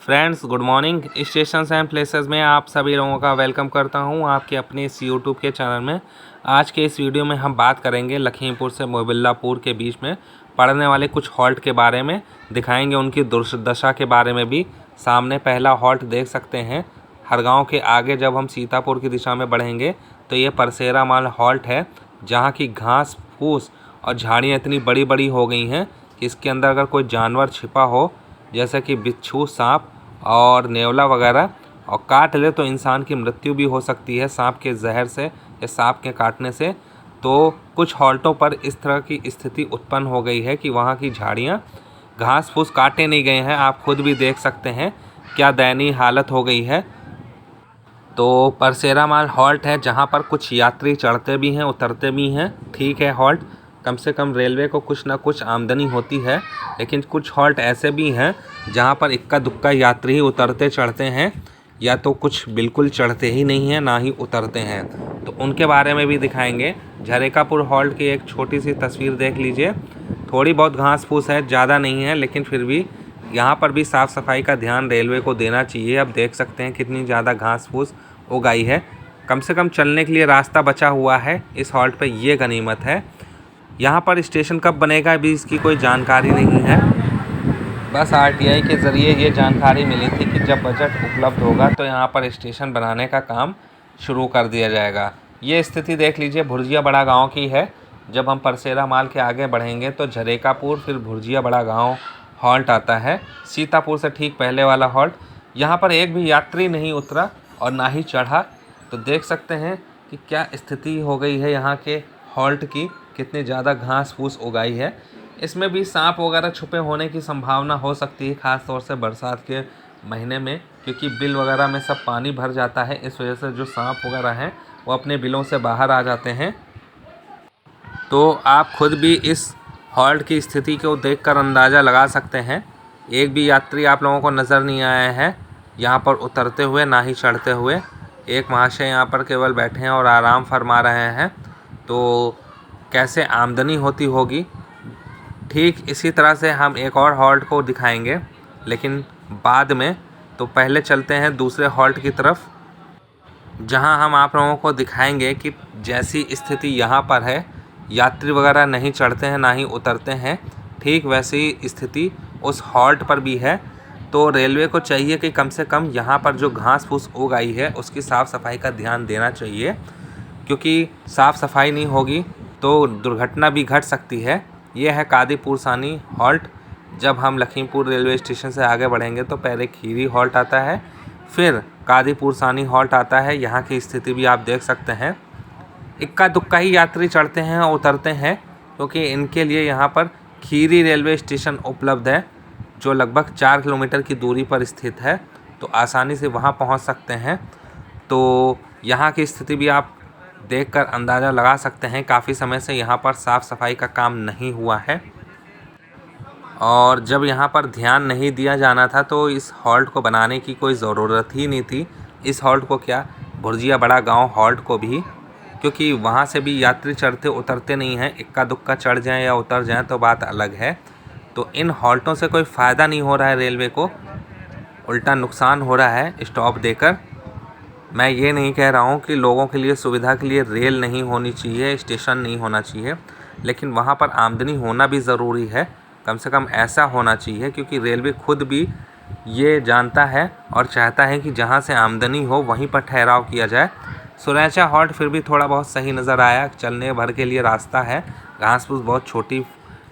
Friends good morning. Stations and places में आप सभी लोगों का वेलकम करता हूं आपके अपने इस यूट्यूब के चैनल में। आज के इस वीडियो में हम बात करेंगे लखीमपुर से मोहबिल्लापुर के बीच में पड़ने वाले कुछ हॉल्ट के बारे में, दिखाएंगे उनकी दुर्दशा के बारे में भी। सामने पहला हॉल्ट देख सकते हैं। हरगांव के आगे जब हम सीतापुर की दिशा में बढ़ेंगे तो ये परसेरा माल हॉल्ट है, जहाँ की घास फूस और झाड़ियाँ इतनी बड़ी बड़ी हो गई हैं कि इसके अंदर अगर कोई जानवर छिपा हो, जैसे कि बिच्छू, सांप और नेवला वगैरह, और काट ले तो इंसान की मृत्यु भी हो सकती है सांप के जहर से या सांप के काटने से। तो कुछ हॉल्टों पर इस तरह की स्थिति उत्पन्न हो गई है कि वहाँ की झाड़ियाँ, घास फूस काटे नहीं गए हैं। आप खुद भी देख सकते हैं क्या दयनीय हालत हो गई है। तो परसेरा माल हॉल्ट है, जहाँ पर कुछ यात्री चढ़ते भी हैं उतरते भी हैं। ठीक है, हॉल्ट कम से कम रेलवे को कुछ ना कुछ आमदनी होती है, लेकिन कुछ हॉल्ट ऐसे भी हैं जहाँ पर इक्का दुक्का यात्री ही उतरते चढ़ते हैं, या तो कुछ बिल्कुल चढ़ते ही नहीं हैं ना ही उतरते हैं। तो उनके बारे में भी दिखाएंगे। झरेकापुर हॉल्ट की एक छोटी सी तस्वीर देख लीजिए। थोड़ी बहुत घास फूस है, ज़्यादा नहीं है, लेकिन फिर भी यहाँ पर भी साफ़ सफाई का ध्यान रेलवे को देना चाहिए। अब देख सकते हैं कितनी ज़्यादा घास फूस उगाई है। कम से कम चलने के लिए रास्ता बचा हुआ है इस हॉल्ट पे, ये गनीमत है। यहाँ पर स्टेशन कब बनेगा भी इसकी कोई जानकारी नहीं है। बस आरटीआई के ज़रिए ये जानकारी मिली थी कि जब बजट उपलब्ध होगा तो यहाँ पर स्टेशन बनाने का काम शुरू कर दिया जाएगा। ये स्थिति देख लीजिए, भुर्जिया बड़ा गांव की है। जब हम परसेरा माल के आगे बढ़ेंगे तो झरेकापुर, फिर भुर्जिया बड़ा गांव हॉल्ट आता है। सीतापुर से ठीक पहले वाला हॉल्ट। यहाँ पर एक भी यात्री नहीं उतरा और ना ही चढ़ा। तो देख सकते हैं कि क्या स्थिति हो गई है यहाँ के हॉल्ट की, कितनी ज़्यादा घास फूस उगाई है। इसमें भी सांप वगैरह छुपे होने की संभावना हो सकती है, ख़ास तौर से बरसात के महीने में, क्योंकि बिल वगैरह में सब पानी भर जाता है। इस वजह से जो सांप वगैरह हैं वो अपने बिलों से बाहर आ जाते हैं। तो आप खुद भी इस हॉल्ट की स्थिति को देखकर अंदाज़ा लगा सकते हैं। एक भी यात्री आप लोगों को नज़र नहीं आया है यहाँ पर उतरते हुए, ना ही चढ़ते हुए। एक महाशय यहाँ पर केवल बैठे हैं और आराम फरमा रहे हैं। तो कैसे आमदनी होती होगी। ठीक इसी तरह से हम एक और हॉल्ट को दिखाएंगे, लेकिन बाद में। तो पहले चलते हैं दूसरे हॉल्ट की तरफ, जहां हम आप लोगों को दिखाएंगे कि जैसी स्थिति यहाँ पर है, यात्री वगैरह नहीं चढ़ते हैं ना ही उतरते हैं, ठीक वैसी स्थिति उस हॉल्ट पर भी है। तो रेलवे को चाहिए कि कम से कम यहाँ पर जो घास फूस उगाई है उसकी साफ़ सफाई का ध्यान देना चाहिए, क्योंकि साफ़ सफाई नहीं होगी तो दुर्घटना भी घट सकती है। ये है कादीपुर सानी हॉल्ट। जब हम लखीमपुर रेलवे स्टेशन से आगे बढ़ेंगे तो पहले खीरी हॉल्ट आता है, फिर कादीपुर सानी हॉल्ट आता है। यहाँ की स्थिति भी आप देख सकते हैं। इक्का दुक्का ही यात्री चढ़ते हैं और उतरते हैं, क्योंकि इनके लिए यहाँ पर खीरी रेलवे स्टेशन उपलब्ध है, जो लगभग 4 किलोमीटर की दूरी पर स्थित है। तो आसानी से वहाँ पहुँच सकते हैं। तो यहाँ की स्थिति भी आप देखकर अंदाज़ा लगा सकते हैं। काफ़ी समय से यहाँ पर साफ़ सफाई का काम नहीं हुआ है, और जब यहाँ पर ध्यान नहीं दिया जाना था तो इस हॉल्ट को बनाने की कोई ज़रूरत ही नहीं थी। इस हॉल्ट को क्या, भुर्जिया बड़ा गांव हॉल्ट को भी, क्योंकि वहाँ से भी यात्री चढ़ते उतरते नहीं हैं। इक्का दुक्का चढ़ जाएं या उतर जाएं तो बात अलग है। तो इन हॉल्टों से कोई फ़ायदा नहीं हो रहा है रेलवे को, उल्टा नुकसान हो रहा है स्टॉप देकर। मैं ये नहीं कह रहा हूँ कि लोगों के लिए सुविधा के लिए रेल नहीं होनी चाहिए, स्टेशन नहीं होना चाहिए, लेकिन वहाँ पर आमदनी होना भी ज़रूरी है। कम से कम ऐसा होना चाहिए, क्योंकि रेलवे खुद भी ये जानता है और चाहता है कि जहाँ से आमदनी हो वहीं पर ठहराव किया जाए। सुरैचा हॉल्ट फिर भी थोड़ा बहुत सही नज़र आया, चलने भर के लिए रास्ता है, घास फूस बहुत छोटी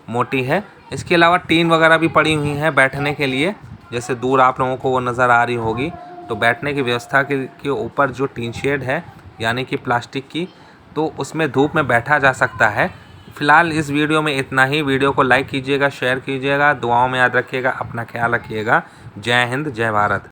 मोटी है। इसके अलावा टीन वगैरह भी पड़ी हुई हैं बैठने के लिए, जैसे दूर आप लोगों को वो नज़र आ रही होगी। तो बैठने की व्यवस्था के ऊपर जो टीन शेड है, यानी कि प्लास्टिक की, तो उसमें धूप में बैठा जा सकता है। फ़िलहाल इस वीडियो में इतना ही। वीडियो को लाइक कीजिएगा, शेयर कीजिएगा, दुआओं में याद रखिएगा, अपना ख्याल रखिएगा। जय हिंद, जय भारत।